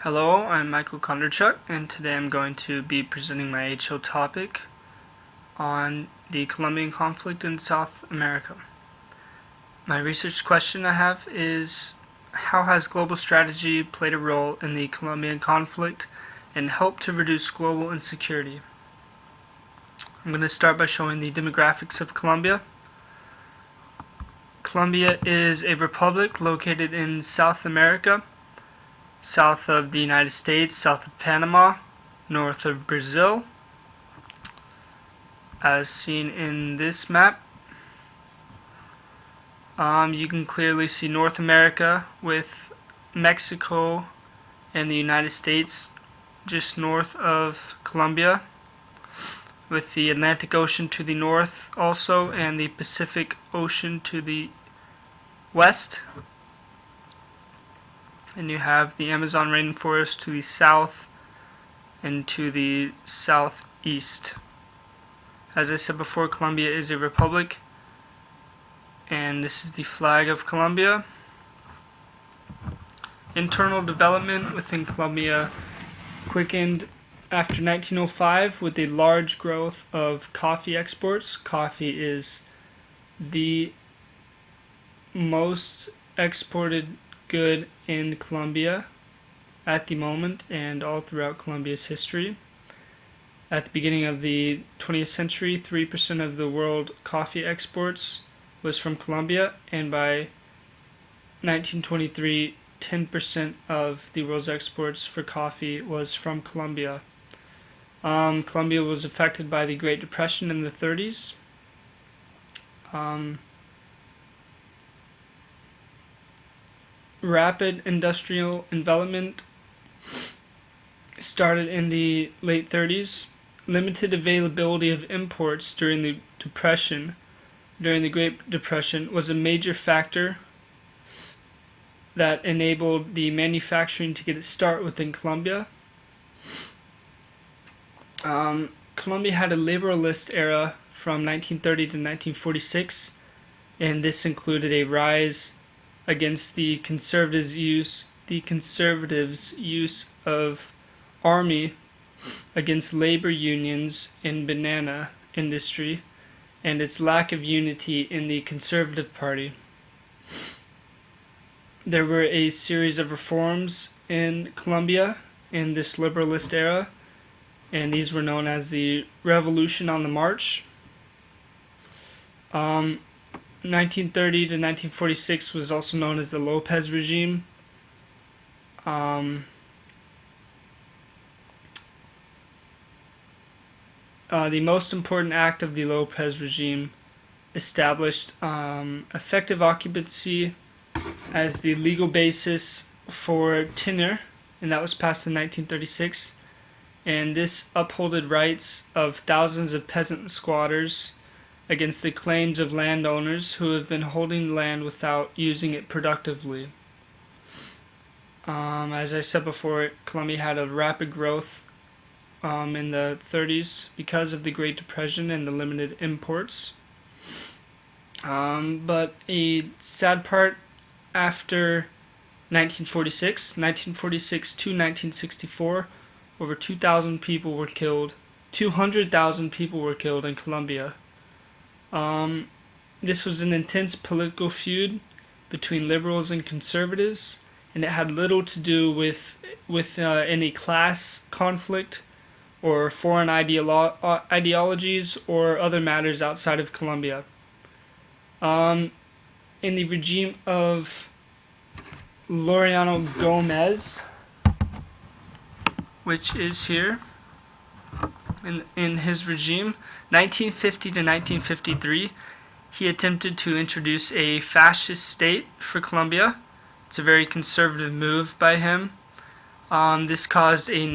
Hello, I'm Michael Kondratiuk, and today I'm going to be presenting my HO topic on the Colombian conflict in South America. My research question I have is, how has global strategy played a role in the Colombian conflict and helped to reduce global insecurity? I'm going to start by showing the demographics of Colombia. Colombia is a republic located in South America, south of the United States, south of Panama, north of Brazil, as seen in this map. You can clearly see North America with Mexico and the United States just north of Colombia, with the Atlantic Ocean to the north also, and the Pacific Ocean to the west. And you have the Amazon rainforest to the south and to the southeast. As I said before, Colombia is a republic, and this is the flag of Colombia. Internal development within Colombia quickened after 1905 with a large growth of coffee exports. Coffee is the most exported good in Colombia at the moment and all throughout Colombia's history. At the beginning of the 20th century, 3% of the world coffee exports was from Colombia, and by 1923, 10% of the world's exports for coffee was from Colombia. Colombia was affected by the Great Depression in the 30s. Rapid industrial development started in the late 30s. Limited availability of imports during the Great Depression, was a major factor that enabled the manufacturing to get its start within Colombia. Colombia had a liberalist era from 1930 to 1946, and this included a rise against the conservatives' use of army against labor unions in banana industry, and its lack of unity in the Conservative Party. There were a series of reforms in Colombia in this liberalist era, and these were known as the Revolution on the March. 1930 to 1946 was also known as the Lopez regime. The most important act of the Lopez regime established effective occupancy as the legal basis for tenure, and that was passed in 1936. And this upholded rights of thousands of peasant squatters against the claims of landowners who have been holding land without using it productively. As I said before, Colombia had a rapid growth in the 30s because of the Great Depression and the limited imports. But a sad part after 1946 to 1964, over 200,000 people were killed in Colombia. This was an intense political feud between liberals and conservatives, and it had little to do with any class conflict or foreign ideologies or other matters outside of Colombia. In the regime of Laureano Gomez, which is here, in his regime, 1950 to 1953, he attempted to introduce a fascist state for Colombia. It's a very conservative move by him. This caused a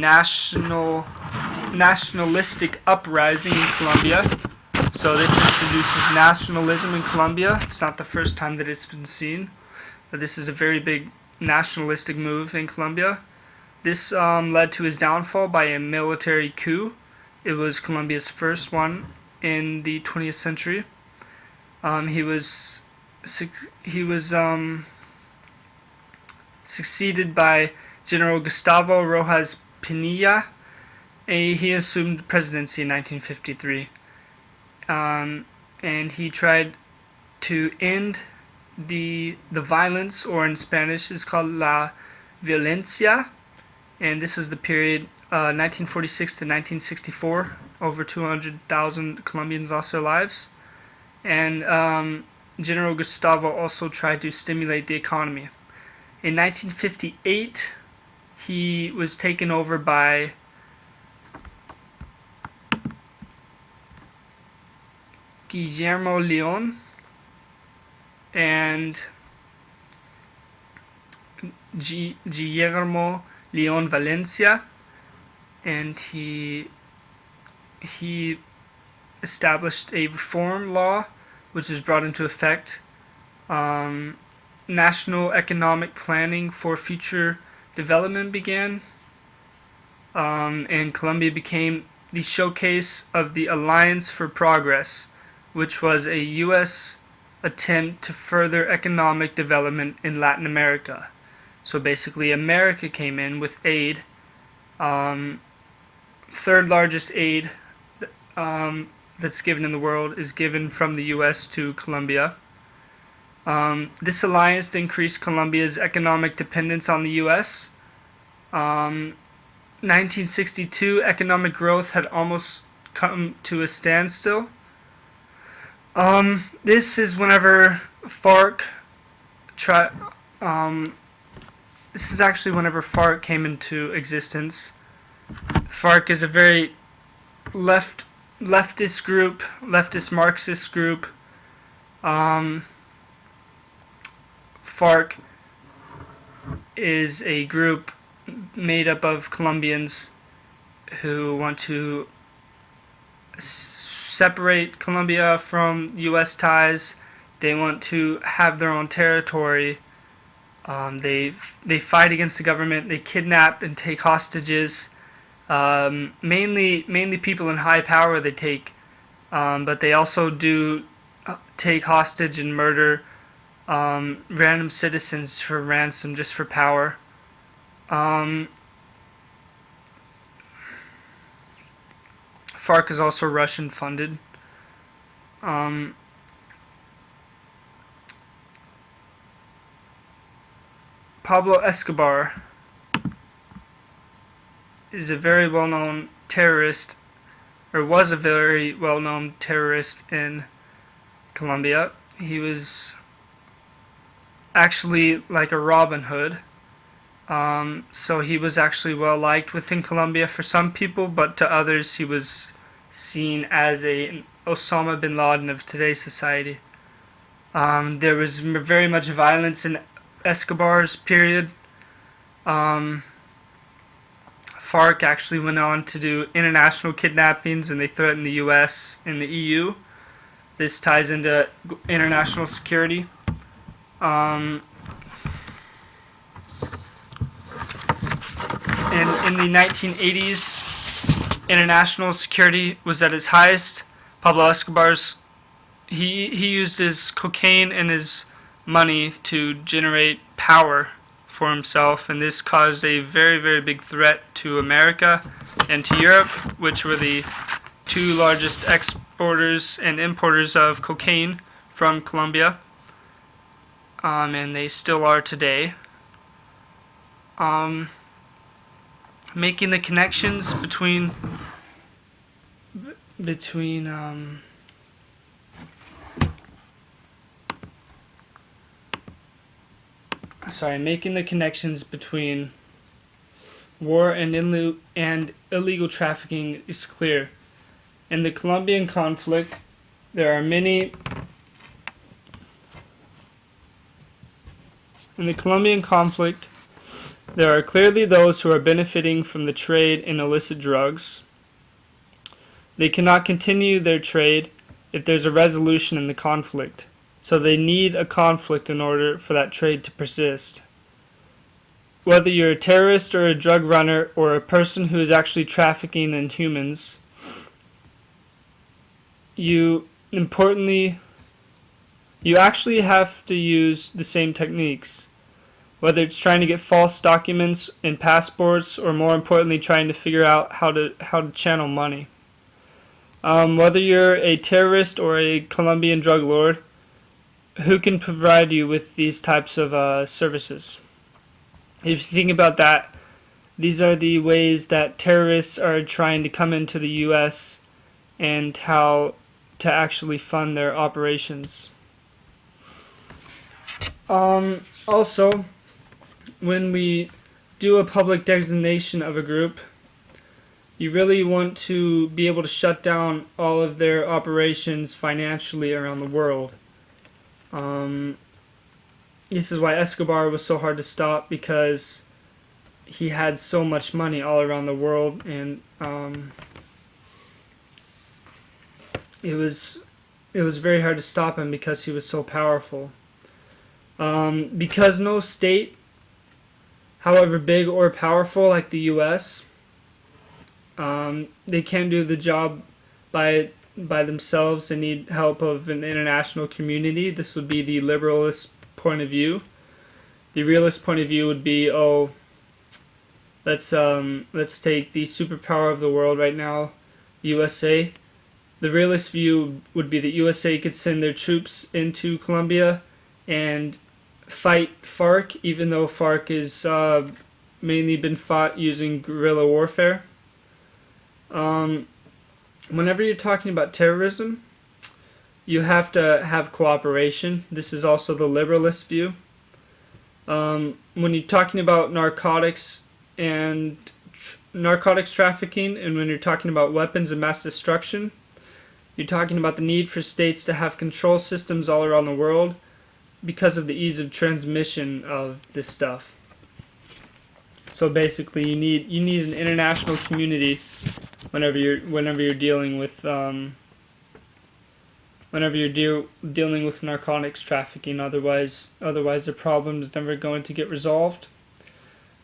nationalistic uprising in Colombia. So this introduces nationalism in Colombia. It's not the first time that it's been seen, but this is a very big nationalistic move in Colombia. This led to his downfall by a military coup. It was Colombia's first one in the 20th century. He was succeeded by General Gustavo Rojas Pinilla. He assumed the presidency in 1953, and he tried to end the violence, or in Spanish is called la violencia, and this was the period 1946 to 1964. Over 200,000 Colombians lost their lives, and General Gustavo also tried to stimulate the economy. In 1958, he was taken over by Guillermo Leon and Guillermo Leon Valencia, and he established a reform law which was brought into effect. National economic planning for future development began, and Colombia became the showcase of the Alliance for Progress, which was a U.S. attempt to further economic development in Latin America. So basically, America came in with aid, third largest aid that's given in the world is given from the U.S. to Colombia. This alliance increased Colombia's economic dependence on the U.S. 1962 economic growth had almost come to a standstill. This is whenever FARC this is actually whenever FARC came into existence. FARC is a very leftist group, leftist Marxist group. FARC is a group made up of Colombians who want to separate Colombia from U.S. ties. They want to have their own territory. They fight against the government. They kidnap and take hostages. Mainly people in high power they take, but they also do take hostage and murder random citizens for ransom, just for power. FARC is also Russian funded. Pablo Escobar is a very well-known terrorist, or was a very well-known terrorist in Colombia. He was actually like a Robin Hood. So he was actually well liked within Colombia for some people, but to others he was seen as an Osama bin Laden of today's society. There was very much violence in Escobar's period. FARC actually went on to do international kidnappings, and they threatened the U.S. and the EU. This ties into international security. In the 1980s, international security was at its highest. Pablo Escobar's he used his cocaine and his money to generate power for himself, and this caused a very, very big threat to America and to Europe, which were the two largest exporters and importers of cocaine from Colombia, and they still are today. Making the connections between war and illegal trafficking is clear. In the Colombian conflict, there are clearly those who are benefiting from the trade in illicit drugs. They cannot continue their trade if there's a resolution in the conflict, so they need a conflict in order for that trade to persist. Whether you're a terrorist or a drug runner or a person who is actually trafficking in humans, you actually have to use the same techniques. whether it's trying to get false documents in passports or, more importantly, trying to figure out how to channel money. Whether you're a terrorist or a Colombian drug lord, who can provide you with these types of services? If you think about that, these are the ways that terrorists are trying to come into the U.S. and how to actually fund their operations. Also, when we do a public designation of a group, you really want to be able to shut down all of their operations financially around the world. This is why Escobar was so hard to stop, because he had so much money all around the world, and it was very hard to stop him because he was so powerful. Because no state, however big or powerful like the U.S., they can't do the job by themselves. They need help of an international community. This would be the liberalist point of view. The realist point of view would be, oh, let's take the superpower of the world right now, USA. The realist view would be that USA could send their troops into Colombia and fight FARC, even though FARC is mainly been fought using guerrilla warfare. Whenever you're talking about terrorism, you have to have cooperation. This is also the liberalist view. When you're talking about narcotics and narcotics trafficking, and when you're talking about weapons of mass destruction, you're talking about the need for states to have control systems all around the world because of the ease of transmission of this stuff. So basically, you need an international community whenever you're dealing with dealing with narcotics trafficking. Otherwise the problem is never going to get resolved.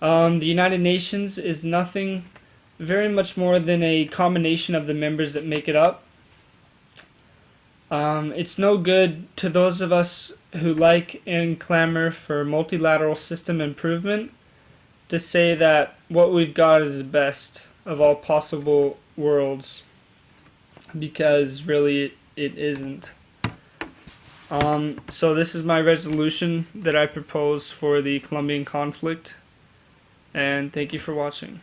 The United Nations is nothing very much more than a combination of the members that make it up. It's no good to those of us who like and clamor for multilateral system improvement to say that what we've got is the best of all possible worlds, because really it isn't. So this is my resolution that I propose for the Colombian conflict, and thank you for watching.